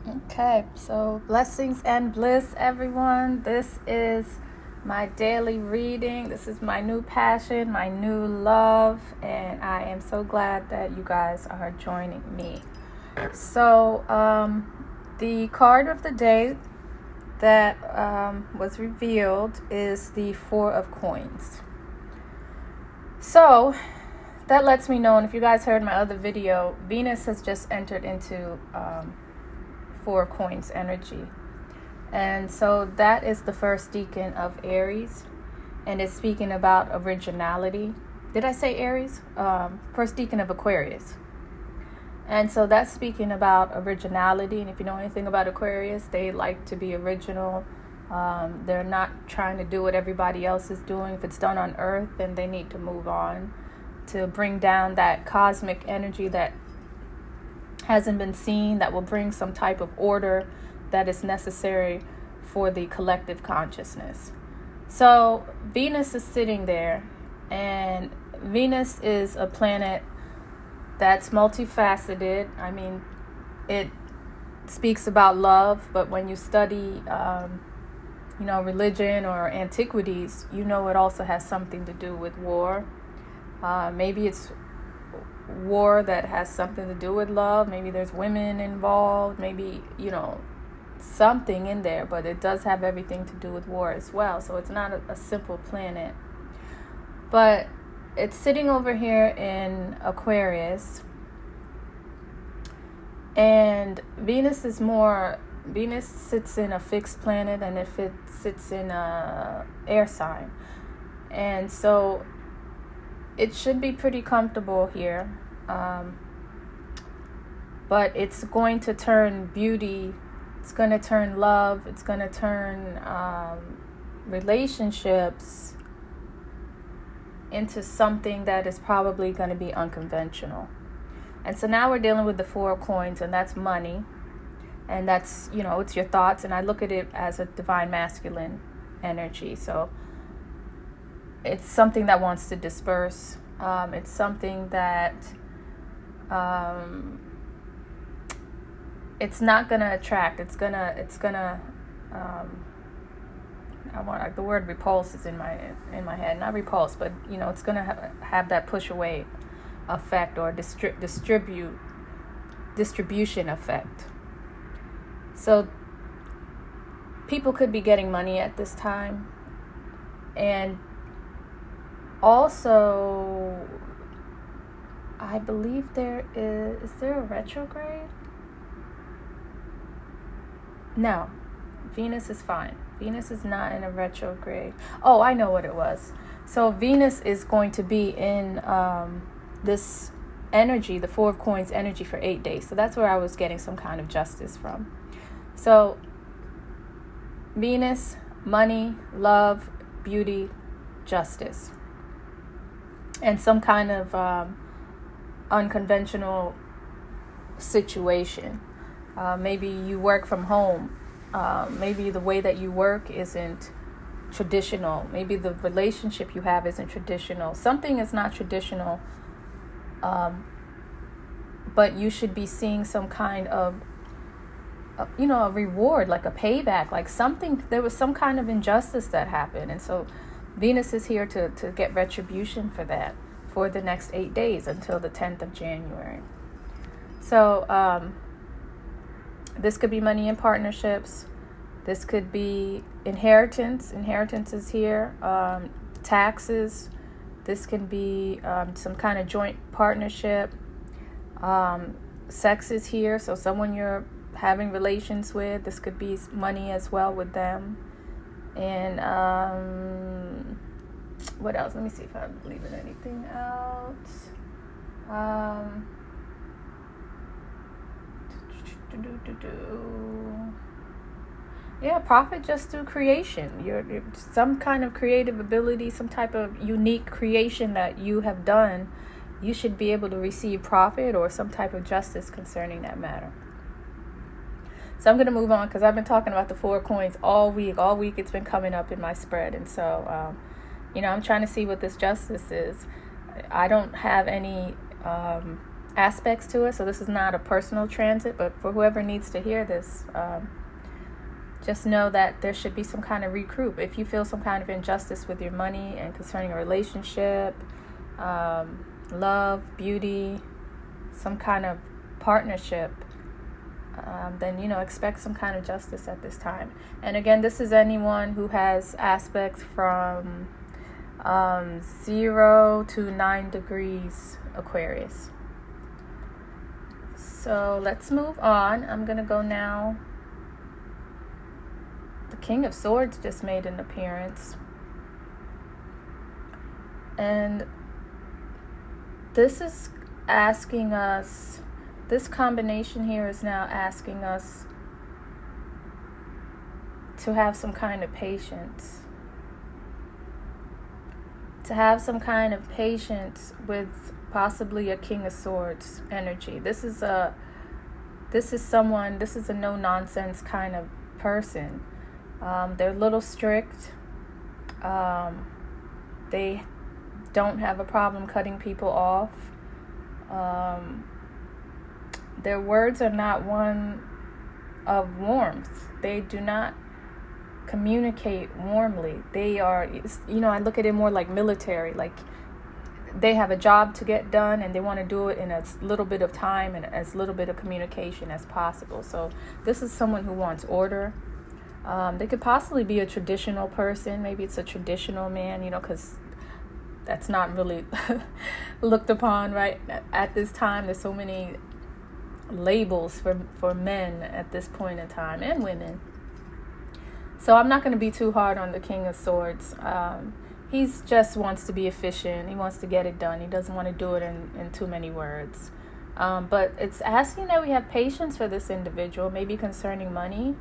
Okay, so blessings and bliss, everyone. This is my daily reading. This is my new passion, my new love, and I am so glad that you guys are joining me. So, the card of the day that was revealed is the Four of Coins. So, that lets me know, and if you guys heard my other video, Venus has just entered into Four of Coins energy. And so that is the first decan of Aries, and it's speaking about originality. Did I say Aries? First decan of Aquarius. And so that's speaking about originality. And if you know anything about Aquarius, they like to be original. They're not trying to do what everybody else is doing. If it's done on Earth, then they need to move on to bring down that cosmic energy that hasn't been seen, that will bring some type of order that is necessary for the collective consciousness. So Venus is sitting there, and Venus is a planet that's multifaceted. I mean, it speaks about love, but when you study religion or antiquities, it also has something to do with war. Maybe it's war that has something to do with love. Maybe there's women involved, maybe something in there, but it does have everything to do with war as well. So it's not a simple planet, but it's sitting over here in Aquarius, and Venus sits in a fixed planet, and if it sits in a air sign, and so it should be pretty comfortable here, but it's going to turn beauty, it's going to turn love, it's going to turn relationships into something that is probably going to be unconventional. And so now we're dealing with the Four of Coins, and that's money, and that's, it's your thoughts, and I look at it as a divine masculine energy. So it's something that wants to disperse. It's something that it's not gonna attract. It's gonna. The word repulse is in my head. Not repulse, but it's gonna have that push away effect or distribution effect. So people could be getting money at this time, and also, I believe is there a retrograde? No, Venus is fine. Venus is not in a retrograde. Oh, I know what it was. So Venus is going to be in this energy, the Four of Coins energy, for 8 days. So that's where I was getting some kind of justice from. So Venus, money, love, beauty, justice, and some kind of unconventional situation. Maybe you work from home. Maybe the way that you work isn't traditional. Maybe the relationship you have isn't traditional. Something is not traditional, but you should be seeing some kind of a reward, like a payback, like something. There was some kind of injustice that happened, and so Venus is here to get retribution for that for the next 8 days until the 10th of January. So this could be money in partnerships. This could be inheritance. Inheritance is here. Taxes. This can be some kind of joint partnership. Sex is here. So someone you're having relations with, this could be money as well with them. And what else? Let me see if I'm leaving anything out. Yeah, profit just through creation. You're some kind of creative ability, some type of unique creation that you have done. You should be able to receive profit or some type of justice concerning that matter. So I'm going to move on because I've been talking about the Four of Coins all week. All week it's been coming up in my spread. And so, I'm trying to see what this justice is. I don't have any aspects to it. So this is not a personal transit, but for whoever needs to hear this, just know that there should be some kind of regroup. If you feel some kind of injustice with your money and concerning a relationship, love, beauty, some kind of partnership, then, expect some kind of justice at this time. And again, this is anyone who has aspects from 0 to 9 degrees Aquarius. So let's move on. I'm going to go now. The King of Swords just made an appearance. And this is asking us, this combination here is now asking us to have some kind of patience. To have some kind of patience with possibly a King of Swords energy. This is a no-nonsense kind of person. They're a little strict. They don't have a problem cutting people off. Their words are not one of warmth. They do not communicate warmly. They are, I look at it more like military. Like, they have a job to get done and they want to do it in as little bit of time and as little bit of communication as possible. So this is someone who wants order. They could possibly be a traditional person. Maybe it's a traditional man, because that's not really looked upon right at this time. There's so many labels for men at this point in time, and women. So I'm not going to be too hard on the King of Swords. He just wants to be efficient. He wants to get it done. He doesn't want to do it in too many words. But it's asking that we have patience for this individual, maybe concerning money.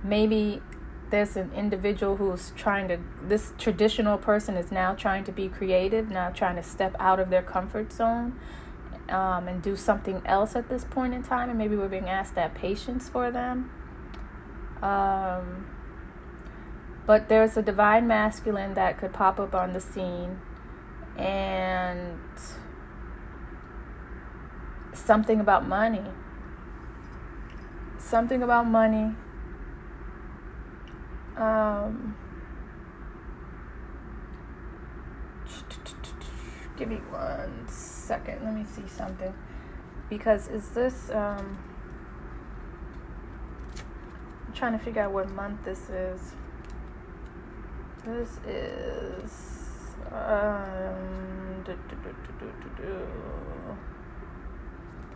Maybe there's an individual who's this traditional person is now trying to be creative, now trying to step out of their comfort zone, and do something else at this point in time. And maybe we're being asked that patience for them. But there's a divine masculine that could pop up on the scene, and something about money. Something about money. Give me 1 second. Let me see something. Because is this... I'm trying to figure out what month this is. This is...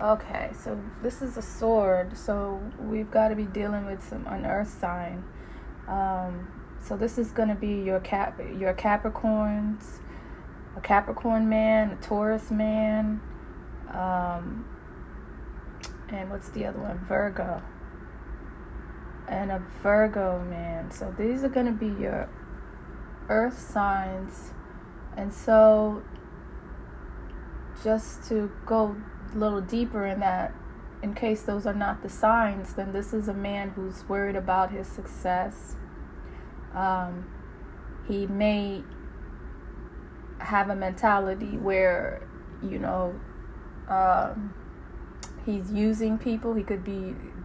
Okay, so this is a sword, so we've got to be dealing with an earth sign. So this is going to be your Capricorns, a Capricorn man, a Taurus man, and what's the other one? Virgo. And a Virgo man. So these are going to be your earth signs. And so just to go a little deeper in that, in case those are not the signs, then this is a man who's worried about his success. He may have a mentality where, he's using people.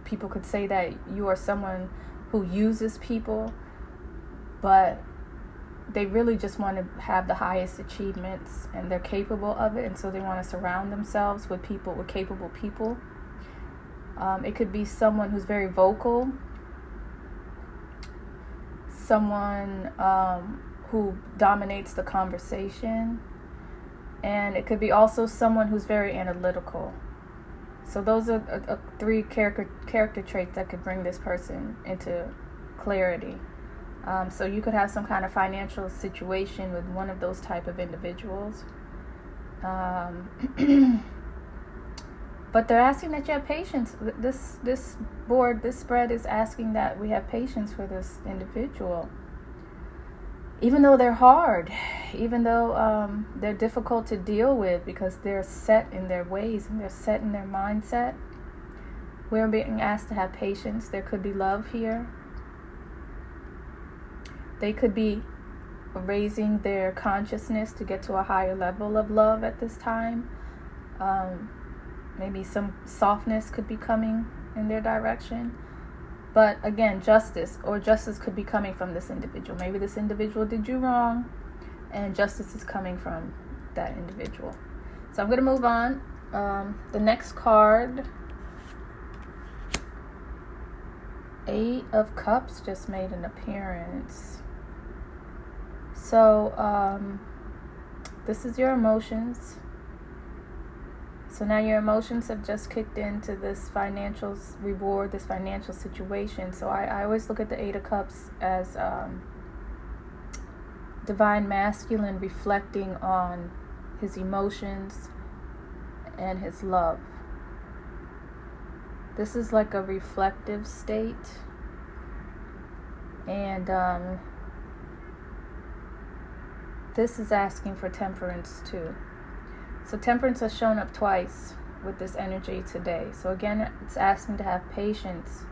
People could say that you are someone who uses people, but they really just want to have the highest achievements, and they're capable of it, and so they want to surround themselves with capable people. It could be someone who's very vocal, someone who dominates the conversation, and it could be also someone who's very analytical. So those are 3 character traits that could bring this person into clarity. So you could have some kind of financial situation with one of those type of individuals. But they're asking that you have patience. This spread is asking that we have patience for this individual. Even though they're hard, even though they're difficult to deal with because they're set in their ways and they're set in their mindset, we're being asked to have patience. There could be love here. They could be raising their consciousness to get to a higher level of love at this time. Maybe some softness could be coming in their direction. But again, justice could be coming from this individual. Maybe this individual did you wrong, and justice is coming from that individual. So I'm going to move on. The next card, 8 of Cups, just made an appearance. So this is your emotions. So now your emotions have just kicked into this financial reward, this financial situation. So I always look at the 8 of Cups as divine masculine reflecting on his emotions and his love. This is like a reflective state. And this is asking for temperance too. So temperance has shown up twice with this energy today. So again, it's asking to have patience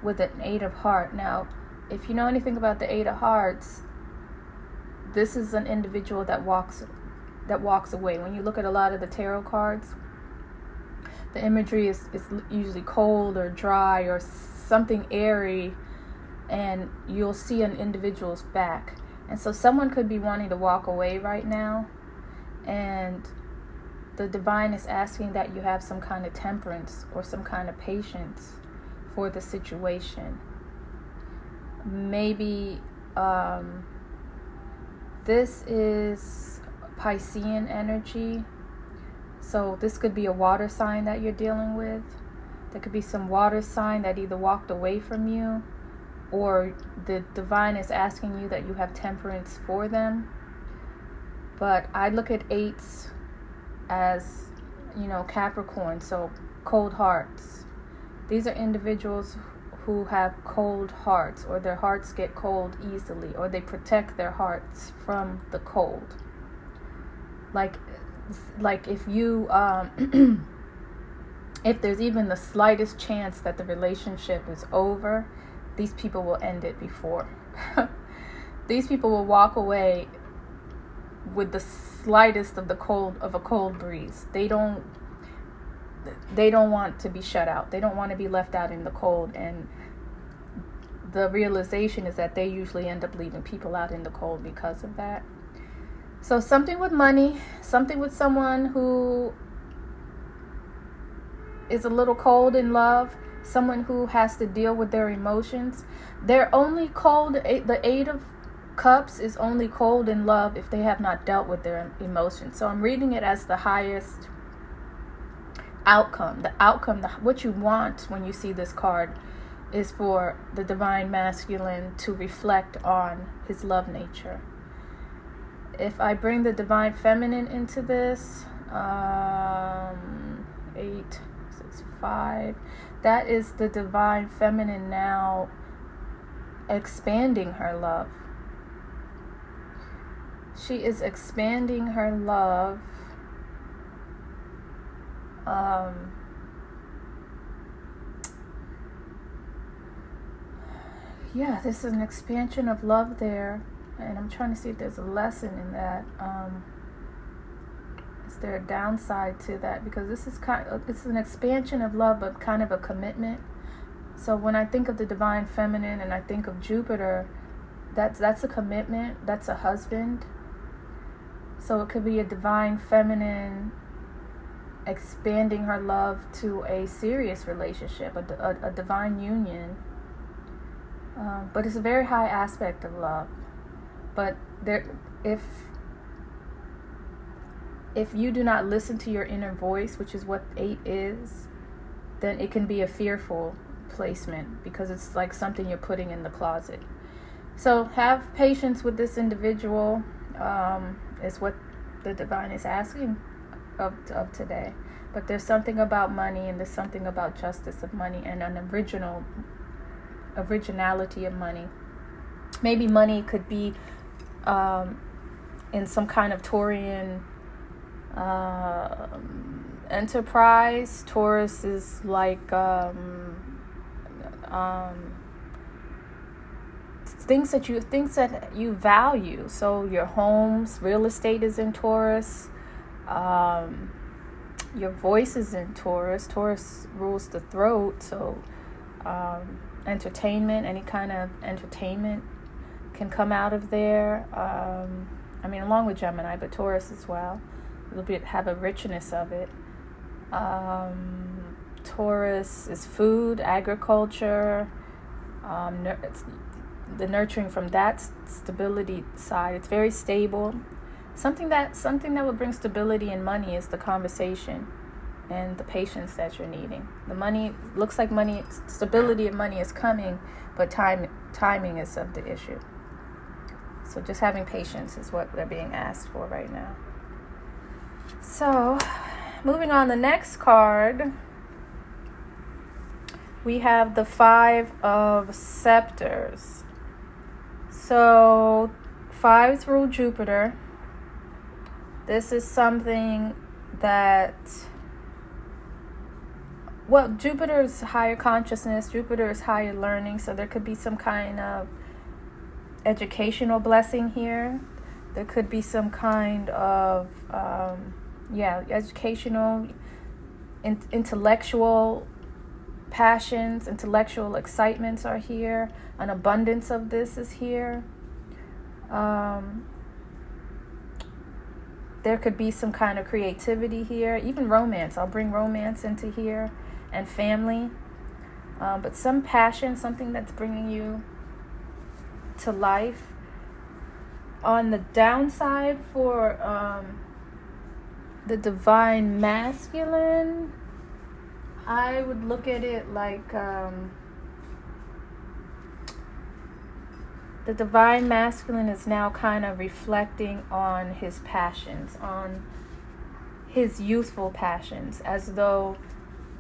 with an 8 of Hearts. Now, if you know anything about the 8 of Hearts, this is an individual that walks away. When you look at a lot of the tarot cards, the imagery is usually cold or dry or something airy, and you'll see an individual's back. And so someone could be wanting to walk away right now. And the divine is asking that you have some kind of temperance or some kind of patience for the situation. Maybe this is Piscean energy. So this could be a water sign that you're dealing with. There could be some water sign that either walked away from you, or the divine is asking you that you have temperance for them. But I look at 8s as, Capricorn, so cold hearts. These are individuals who have cold hearts, or their hearts get cold easily, or they protect their hearts from the cold. Like if you, if there's even the slightest chance that the relationship is over, these people will end it before. These people will walk away with the slightest of a cold breeze. They don't want to be shut out. They don't want to be left out in the cold. And the realization is that they usually end up leaving people out in the cold because of that. So something with money, something with someone who is a little cold in love, someone who has to deal with their emotions. They're only cold. The 8 of Cups is only cold in love if they have not dealt with their emotions. So I'm reading it as the highest outcome. The outcome, what you want when you see this card, is for the divine masculine to reflect on his love nature. If I bring the divine feminine into this, 8, 6, 5, that is the divine feminine now expanding her love. She is expanding her love. Yeah, this is an expansion of love there. And I'm trying to see if there's a lesson in that. Is there a downside to that? Because this is it's an expansion of love, but kind of a commitment. So when I think of the divine feminine and I think of Jupiter, that's a commitment. That's a husband. So it could be a divine feminine expanding her love to a serious relationship, a divine union. But it's a very high aspect of love. But if you do not listen to your inner voice, which is what 8 is, then it can be a fearful placement, because it's like something you're putting in the closet. So have patience with this individual, is what the divine is asking of today. But there's something about money, and there's something about justice of money, and an originality of money. Maybe money could be in some kind of Taurian enterprise. Taurus is like things that you value. So your homes, real estate is in Taurus. Your voice is in Taurus. Taurus rules the throat. So entertainment, any kind of entertainment can come out of there. Along with Gemini, but Taurus as well. Have a richness of it. Taurus is food, agriculture, it's the nurturing from that stability side. It's very stable. Something that would bring stability and money is the conversation and the patience that you're needing. The money looks like money, stability and money is coming, but timing is of the issue. So just having patience is what they're being asked for right now. So, moving on, the next card, we have the Five of Scepters. So, fives rule Jupiter. This is something that, Jupiter is higher consciousness, Jupiter is higher learning, so there could be some kind of educational blessing here. There could be some kind of educational, intellectual passions, intellectual excitements are here. An abundance of this is here. There could be some kind of creativity here, even romance. I'll bring romance into here, and family. But some passion, something that's bringing you to life. On the downside for the divine masculine, I would look at it like the divine masculine is now kind of reflecting on his passions, on his youthful passions, as though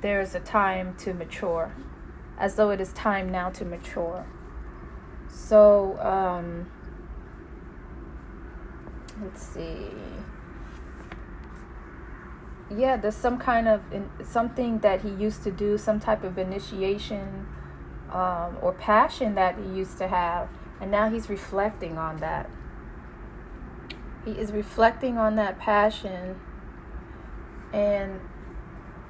there's a time to mature, as though it is time now to mature. So, let's see. Yeah, there's some kind of something that he used to do, some type of initiation or passion that he used to have, and now he's reflecting on that. He is reflecting on that passion and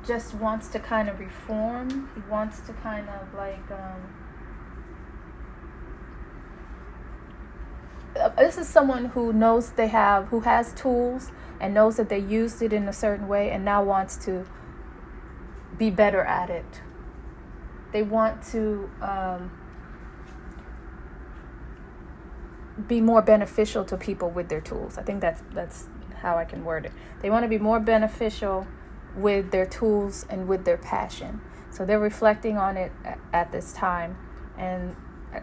just wants to kind of reform. He wants to kind of like this is someone who knows who has tools and knows that they used it in a certain way and now wants to be better at it. They want to be more beneficial to people with their tools. I think that's how I can word it. They want to be more beneficial with their tools and with their passion. So they're reflecting on it at this time, and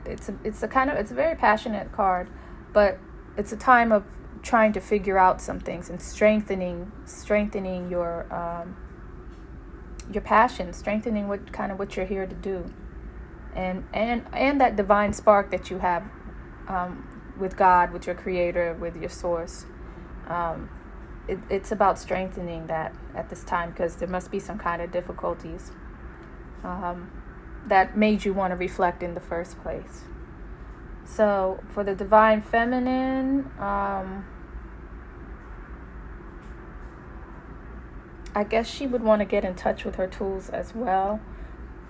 it's a very passionate card, but it's a time of trying to figure out some things and strengthening your passion, strengthening what you're here to do, and that divine spark that you have with God, with your creator, with your source. It's about strengthening that at this time, because there must be some kind of difficulties that made you want to reflect in the first place. So for the divine feminine, I guess she would want to get in touch with her tools as well,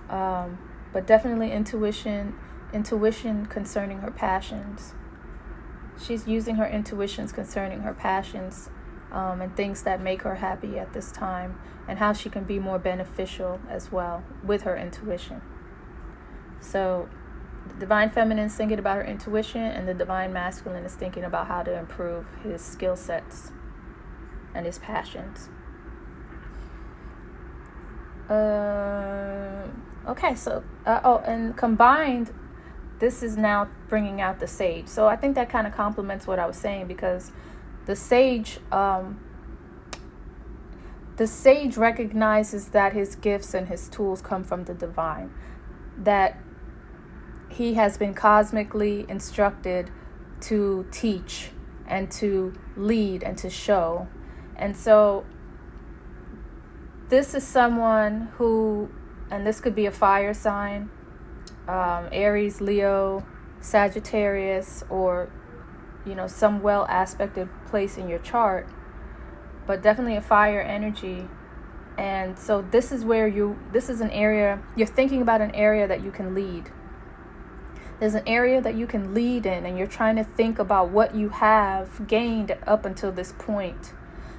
but definitely intuition concerning her passions. She's using her intuitions concerning her passions and things that make her happy at this time, and how she can be more beneficial as well with her intuition. So the divine feminine is thinking about her intuition, and the divine masculine is thinking about how to improve his skill sets and his passions. Okay, so and combined, this is now bringing out the sage. So I think that kind of complements what I was saying, because the sage recognizes that his gifts and his tools come from the divine, that he has been cosmically instructed to teach and to lead and to show. And so this is someone who, and this could be a fire sign, Aries, Leo, Sagittarius, or some well aspected place in your chart, but definitely a fire energy. And so this is where this is an area, you're thinking about an area that you can lead. There's an area that you can lead in, and you're trying to think about what you have gained up until this point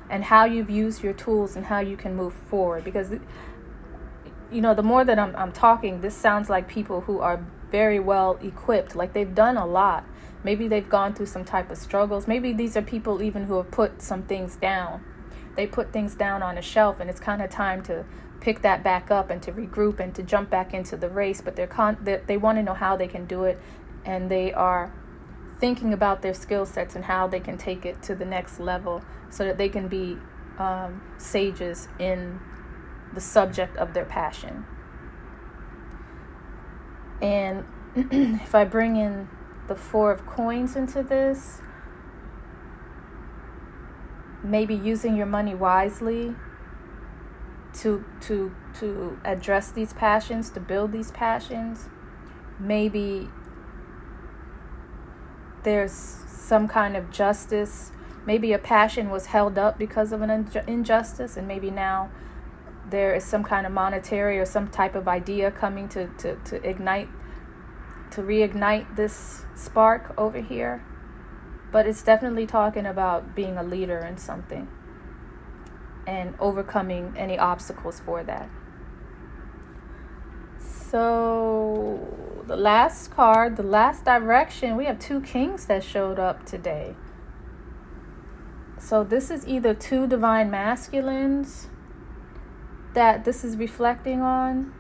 and how you've used your tools and how you can move forward. Because, the more that I'm talking, this sounds like people who are very well equipped, like they've done a lot. Maybe they've gone through some type of struggles. Maybe these are people even who have put some things down. They put things down on a shelf, and it's kind of time to pick that back up and to regroup and to jump back into the race. But they want to know how they can do it, and they are thinking about their skill sets and how they can take it to the next level so that they can be sages in the subject of their passion. And if I bring in the Four of Coins into this, maybe using your money wisely to address these passions, to build these passions. Maybe there's some kind of justice. Maybe a passion was held up because of an injustice, and maybe now there is some kind of monetary or some type of idea coming to reignite this spark over here. But it's definitely talking about being a leader in something and overcoming any obstacles for that. So the last card, the last direction, we have two kings that showed up today. So this is either two divine masculines that this is reflecting on,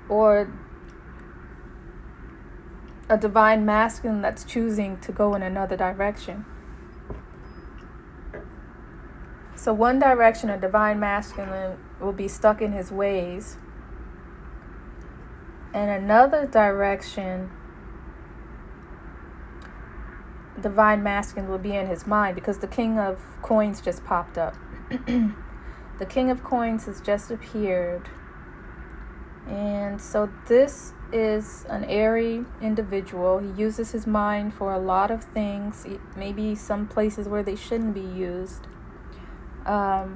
or a divine masculine that's choosing to go in another direction. So one direction, a divine masculine will be stuck in his ways, and another direction, divine masculine will be in his mind, because the King of Coins just popped up. The King of Coins has just appeared. And so this is an airy individual. He uses his mind for a lot of things, maybe some places where they shouldn't be used. But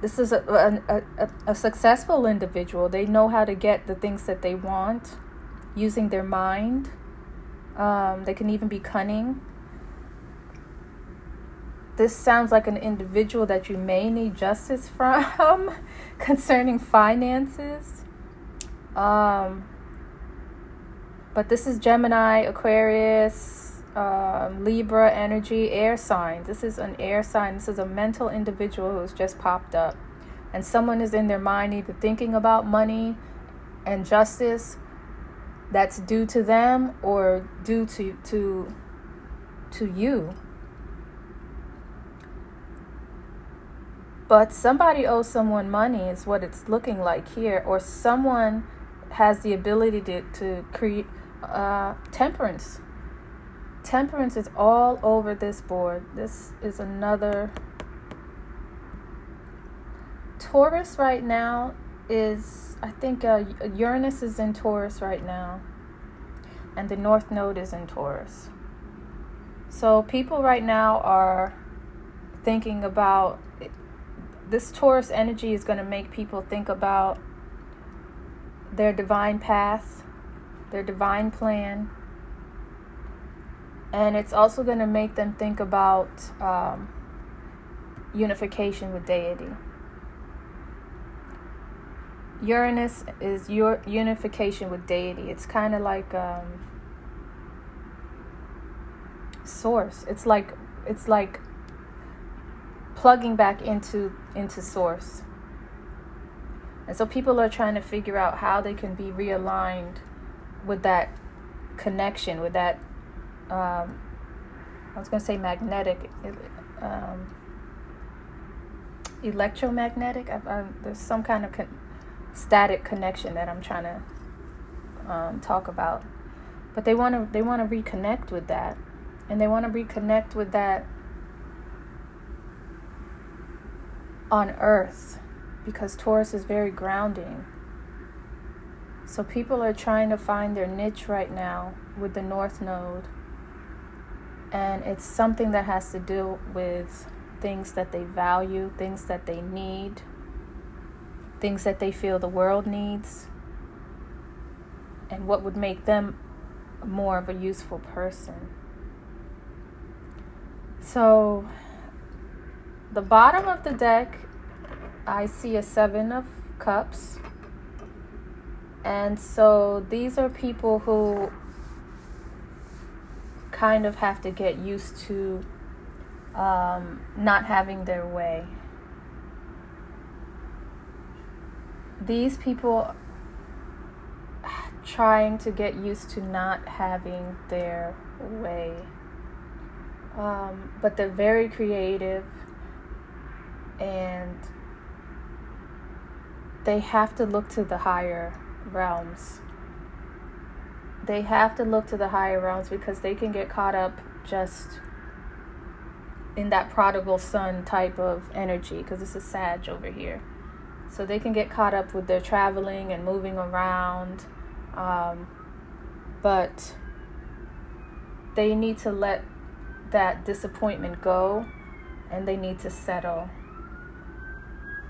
this is a successful individual. They know how to get the things that they want using their mind. They can even be cunning. This sounds like an individual that you may need justice from concerning finances. But this is Gemini, Aquarius, Libra energy, air signs. This is an air sign. This is a mental individual who's just popped up. And someone is in their mind either thinking about money and justice that's due to them or due to you. But somebody owes someone money is what it's looking like here. Or someone has the ability to create temperance. Temperance is all over this board. This is another. Taurus right now is, I think Uranus is in Taurus right now. And the North Node is in Taurus. So people right now are thinking about, this Taurus energy is going to make people think about their divine path, their divine plan. And it's also going to make them think about unification with deity. Uranus is your unification with deity. It's kind of like source. It's like plugging back into source. And so people are trying to figure out how they can be realigned with that connection, with that I was going to say magnetic, electromagnetic. There's some kind of static connection that I'm trying to talk about. But they want to reconnect with that, and they want to reconnect with that on Earth, because Taurus is very grounding. So people are trying to find their niche right now with the North Node. And it's something that has to do with things that they value, things that they need, things that they feel the world needs, and what would make them more of a useful person. So the bottom of the deck, I see a 7 of Cups. And so these are people who kind of have to get used to not having their way. These people trying to get used to not having their way. But they're very creative, and they have to look to the higher realms. They have to look to the higher realms because they can get caught up just in that prodigal son type of energy, because this is Sag over here. So they can get caught up with their traveling and moving around, but they need to let that disappointment go, and they need to settle,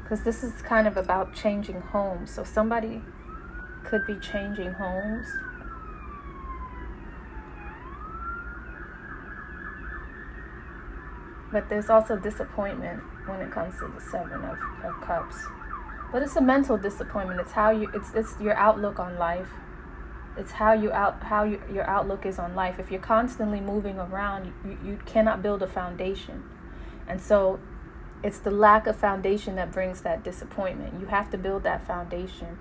because this is kind of about changing homes. So somebody could be changing homes. But there's also disappointment when it comes to the 7 of Cups. But it's a mental disappointment. It's how it's your outlook on life. It's how your outlook is on life. If you're constantly moving around, you cannot build a foundation. And so it's the lack of foundation that brings that disappointment. You have to build that foundation.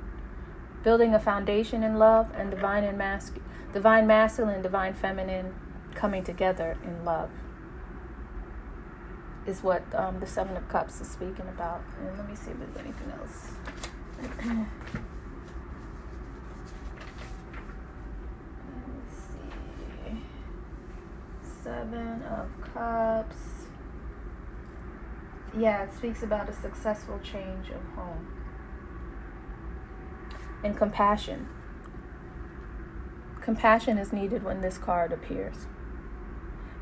Building a foundation in love and divine masculine, divine feminine coming together in love is what the 7 of Cups is speaking about. And let me see if there's anything else. Let me see. 7 of Cups. Yeah, it speaks about a successful change of home. And compassion. Compassion is needed when this card appears.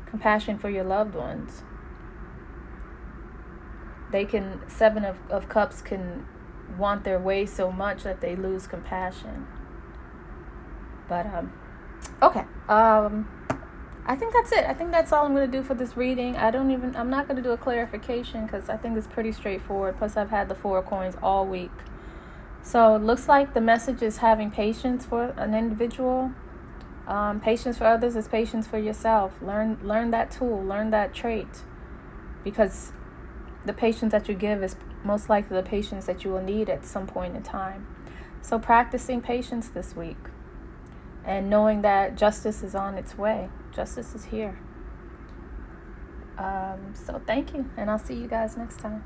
Compassion for your loved ones. They can, 7 of Cups can want their way so much that they lose compassion. But, okay. I think that's it. I think that's all I'm going to do for this reading. I'm not going to do a clarification because I think it's pretty straightforward. Plus, I've had the 4 of Coins all week. So it looks like the message is having patience for an individual. Patience for others is patience for yourself. Learn that tool. Learn that trait. Because the patience that you give is most likely the patience that you will need at some point in time. So practicing patience this week. And knowing that justice is on its way. Justice is here. So thank you. And I'll see you guys next time.